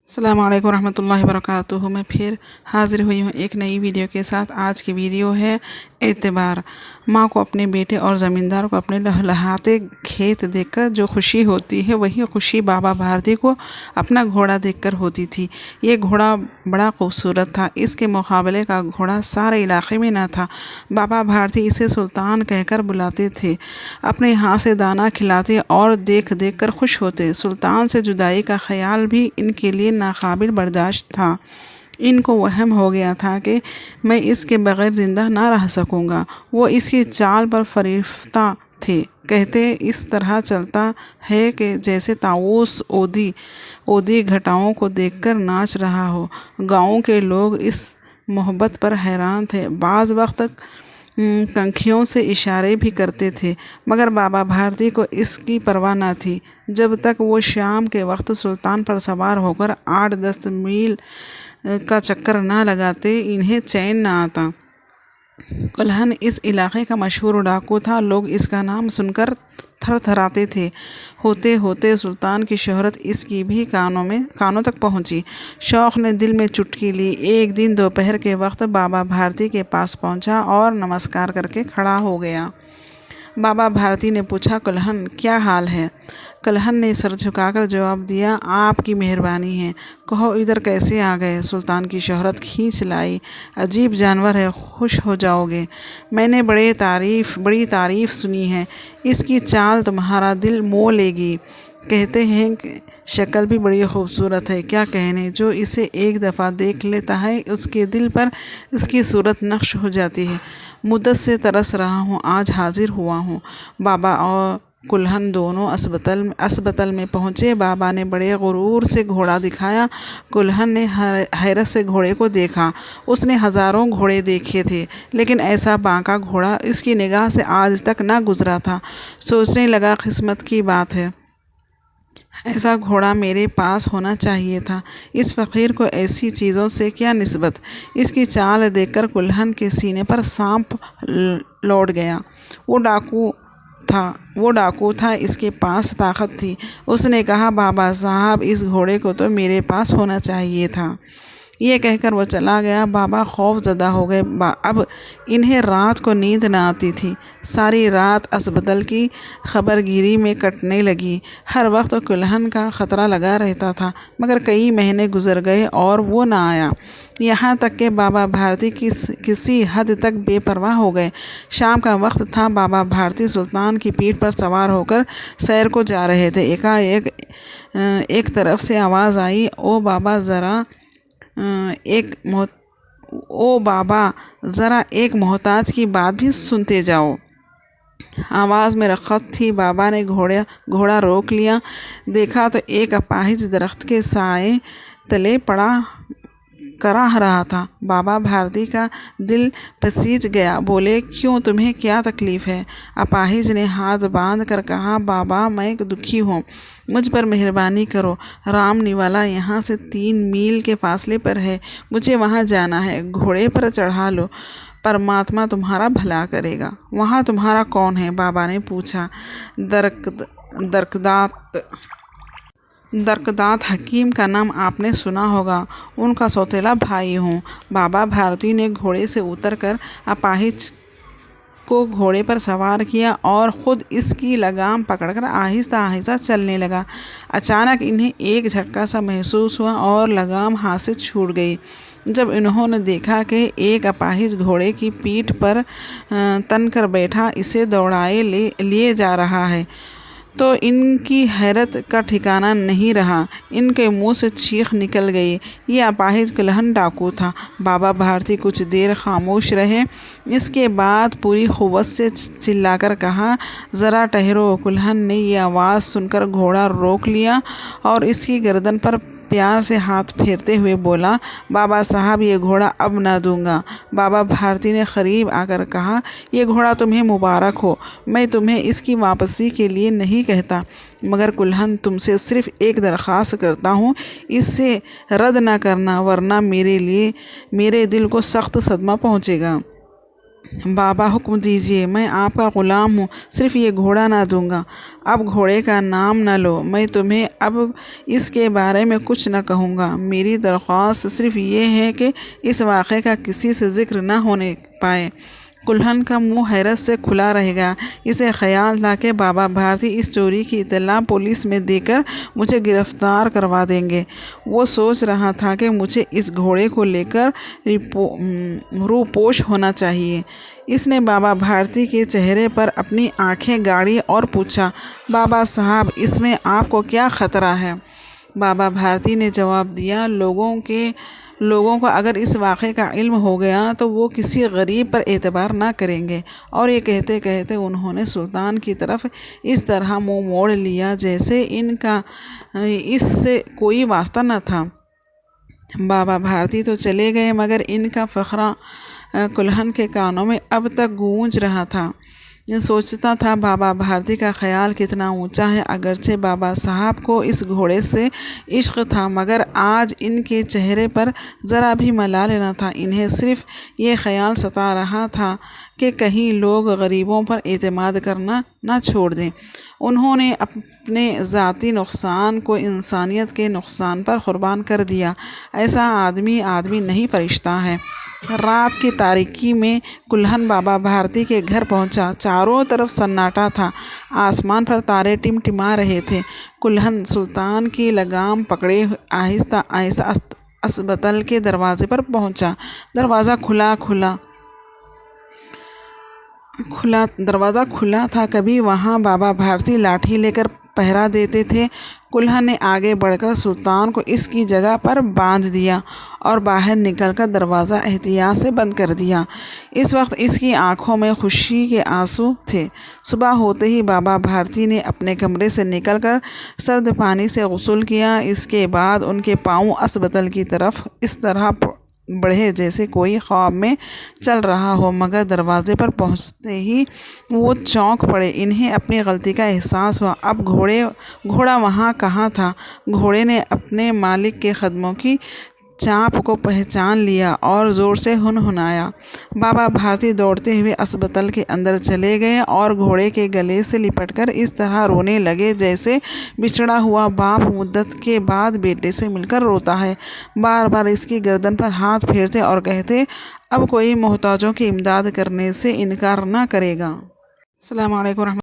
अस्सलाम वालेकुम रहमतुल्लाहि वबरकातुहू। मैं फिर हाज़िर हुई हूँ एक नई वीडियो के साथ। आज की वीडियो है एतबार। माँ को अपने बेटे और ज़मींदार को अपने लहलहाते खेत देखकर जो खुशी होती है, वही खुशी बाबा भारती को अपना घोड़ा देखकर होती थी। ये घोड़ा बड़ा खूबसूरत था। इसके मुकाबले का घोड़ा सारे इलाके में न था। बाबा भारती इसे सुल्तान कहकर बुलाते थे। अपने हाथ से दाना खिलाते और देख देख कर खुश होते। सुल्तान से जुदाई का ख्याल भी इनके लिए नाकाबिल बर्दाश्त था। इनको वहम हो गया था कि मैं इसके बग़ैर ज़िंदा ना रह सकूँगा। वो इसकी चाल पर फरीफ्ता थे। कहते इस तरह चलता है कि जैसे ताऊस ओदी घटाओं को देखकर नाच रहा हो। गाँव के लोग इस मोहब्बत पर हैरान थे। बाज़ वक्त पंखियों से इशारे भी करते थे, मगर बाबा भारती को इसकी परवाह न थी। जब तक वो शाम के वक्त सुल्तान पर सवार होकर 8-10 मील का चक्कर ना लगाते, इन्हें चैन न आता। कुल्हन इस इलाके का मशहूर डाकू था। लोग इसका नाम सुनकर थरथराते थे। होते होते सुल्तान की शोहरत इसकी भी कानों तक पहुंची। शौक़ ने दिल में चुटकी ली। एक दिन दोपहर के वक्त बाबा भारती के पास पहुंचा और नमस्कार करके खड़ा हो गया। बाबा भारती ने पूछा, कुल्हन क्या हाल है? कुल्हन ने सर झुकाकर जवाब दिया, आपकी मेहरबानी है। कहो इधर कैसे आ गए? सुल्तान की शोहरत खींच लाई। अजीब जानवर है, खुश हो जाओगे। मैंने बड़ी तारीफ़ सुनी है। इसकी चाल तुम्हारा दिल मोह लेगी। कहते हैं कि शक्ल भी बड़ी खूबसूरत है। क्या कहने, जो इसे एक दफ़ा देख लेता है उसके दिल पर इसकी सूरत नक्श हो जाती है। मुद्दत से तरस रहा हूँ, आज हाजिर हुआ हूँ। बाबा और कुल्हन दोनों अस्पताल में पहुँचे। बाबा ने बड़े गुरूर से घोड़ा दिखाया। कुल्हन ने हैरत से घोड़े को देखा। उसने हज़ारों घोड़े देखे थे, लेकिन ऐसा बांका घोड़ा इसकी निगाह से आज तक ना गुजरा था। सोचने लगा, किस्मत की बात है, ऐसा घोड़ा मेरे पास होना चाहिए था। इस फ़कीर को ऐसी चीज़ों से क्या निस्बत। इसकी चाल देखकर कुल्हन के सीने पर सांप लौट गया। वो डाकू था, इसके पास ताकत थी। उसने कहा, बाबा साहब, इस घोड़े को तो मेरे पास होना चाहिए था। ये कहकर वो चला गया। बाबा खौफज़दा हो गए। अब इन्हें रात को नींद न आती थी। सारी रात अस्पताल की खबरगिरी में कटने लगी। हर वक्त कुल्हन का ख़तरा लगा रहता था, मगर कई महीने गुजर गए और वो ना आया। यहाँ तक कि बाबा भारती किसी हद तक बेपरवाह हो गए। शाम का वक्त था। बाबा भारती सुल्तान की पीठ पर सवार होकर सैर को जा रहे थे। एकाएक एक तरफ से आवाज़ आई, ओ बाबा ज़रा एक मोहताज की बात भी सुनते जाओ। आवाज़ में रख़्क़त थी। बाबा ने घोड़ा रोक लिया। देखा तो एक अपाहिज दरख्त के साए तले पड़ा कराह रहा था। बाबा भारती का दिल पसीज गया। बोले, क्यों, तुम्हें क्या तकलीफ़ है? अपाहिज ने हाथ बांध कर कहा, बाबा मैं दुखी हूँ, मुझ पर मेहरबानी करो। राम निवाला यहाँ से 3 मील के फासले पर है। मुझे वहाँ जाना है। घोड़े पर चढ़ा लो, परमात्मा तुम्हारा भला करेगा। वहाँ तुम्हारा कौन है? बाबा ने पूछा। दरकदात हकीम का नाम आपने सुना होगा, उनका सौतेला भाई हूँ। बाबा भारती ने घोड़े से उतरकर अपाहिज को घोड़े पर सवार किया और ख़ुद इसकी लगाम पकड़कर आहिस्ता आहिस्ता चलने लगा। अचानक इन्हें एक झटका सा महसूस हुआ और लगाम हाथ से छूट गई। जब इन्होंने देखा कि एक अपाहिज घोड़े की पीठ पर तन कर बैठा इसे दौड़ाए लिए जा रहा है, तो इनकी हैरत का ठिकाना नहीं रहा। इनके मुंह से चीख निकल गई। ये अपाहिज कुल्हन डाकू था। बाबा भारती कुछ देर खामोश रहे। इसके बाद पूरी क़ुव्वत से चिल्लाकर कहा, ज़रा ठहरो। कुल्हन ने यह आवाज़ सुनकर घोड़ा रोक लिया और इसकी गर्दन पर प्यार से हाथ फेरते हुए बोला, बाबा साहब, ये घोड़ा अब ना दूंगा। बाबा भारती ने करीब आकर कहा, ये घोड़ा तुम्हें मुबारक हो। मैं तुम्हें इसकी वापसी के लिए नहीं कहता, मगर कुल्हन तुमसे सिर्फ़ एक दरख्वास्त करता हूँ, इसे रद्द ना करना, वरना मेरे दिल को सख्त सदमा पहुँचेगा। बाबा हुक्म दीजिए, मैं आपका ग़ुलाम हूँ, सिर्फ़ ये घोड़ा ना दूँगा। अब घोड़े का नाम न लो, मैं तुम्हें अब इसके बारे में कुछ न कहूँगा। मेरी दरख्वास्त सिर्फ़ ये है कि इस वाक़े का किसी से ज़िक्र न होने पाए। कुल्हन का मुंह हैरत से खुला रहेगा। इसे ख्याल था कि बाबा भारती इस चोरी की इत्तला पुलिस में देकर मुझे गिरफ़्तार करवा देंगे। वो सोच रहा था कि मुझे इस घोड़े को लेकर रूपोश होना चाहिए। इसने बाबा भारती के चेहरे पर अपनी आंखें गाड़ी और पूछा, बाबा साहब, इसमें आपको क्या ख़तरा है? बाबा भारती ने जवाब दिया, लोगों को अगर इस वाक़े का इल्म हो गया तो वो किसी गरीब पर एतबार ना करेंगे। और ये कहते कहते उन्होंने सुल्तान की तरफ इस तरह मुंह मोड़ लिया जैसे इनका इससे कोई वास्ता न था। बाबा भारती तो चले गए, मगर इनका फ़खरा कुल्हन के कानों में अब तक गूंज रहा था। सोचता था बाबा भारती का ख्याल कितना ऊंचा है। अगरचे बाबा साहब को इस घोड़े से इश्क था, मगर आज इनके चेहरे पर ज़रा भी मलाल न था। इन्हें सिर्फ़ ये ख्याल सता रहा था कि कहीं लोग गरीबों पर एतमाद करना ना छोड़ दें। उन्होंने अपने ज़ाती नुकसान को इंसानियत के नुकसान पर क़ुर्बान कर दिया। ऐसा आदमी नहीं, फरिश्ता है। रात की तारीकी में कुल्हन बाबा भारती के घर पहुंचा। चारों तरफ सन्नाटा था, आसमान पर तारे टिमटिमा रहे थे। कुल्हन सुल्तान की लगाम पकड़े आहिस्ता आहिस्ता अस्पताल के दरवाजे पर पहुंचा। दरवाज़ा खुला था। कभी वहाँ बाबा भारती लाठी लेकर पहरा देते थे। कुल्हन ने आगे बढ़कर सुल्तान को इसकी जगह पर बांध दिया और बाहर निकलकर दरवाज़ा एहतियात से बंद कर दिया। इस वक्त इसकी आंखों में खुशी के आंसू थे। सुबह होते ही बाबा भारती ने अपने कमरे से निकलकर सर्द पानी से गुस्ल किया। इसके बाद उनके पाँव अस्पताल की तरफ इस तरह बढ़े जैसे कोई ख्वाब में चल रहा हो, मगर दरवाजे पर पहुंचते ही वो चौंक पड़े। इन्हें अपनी गलती का एहसास हुआ। अब घोड़ा वहाँ कहाँ था? घोड़े ने अपने मालिक के कदमों की चाप को पहचान लिया और ज़ोर से हुनहुनाया। बाबा भारती दौड़ते हुए अस्पताल के अंदर चले गए और घोड़े के गले से लिपटकर इस तरह रोने लगे जैसे बिछड़ा हुआ बाप मुद्दत के बाद बेटे से मिलकर रोता है। बार बार इसकी गर्दन पर हाथ फेरते और कहते, अब कोई मोहताजों की इमदाद करने से इनकार ना करेगा। अस्सलाम वालेकुम।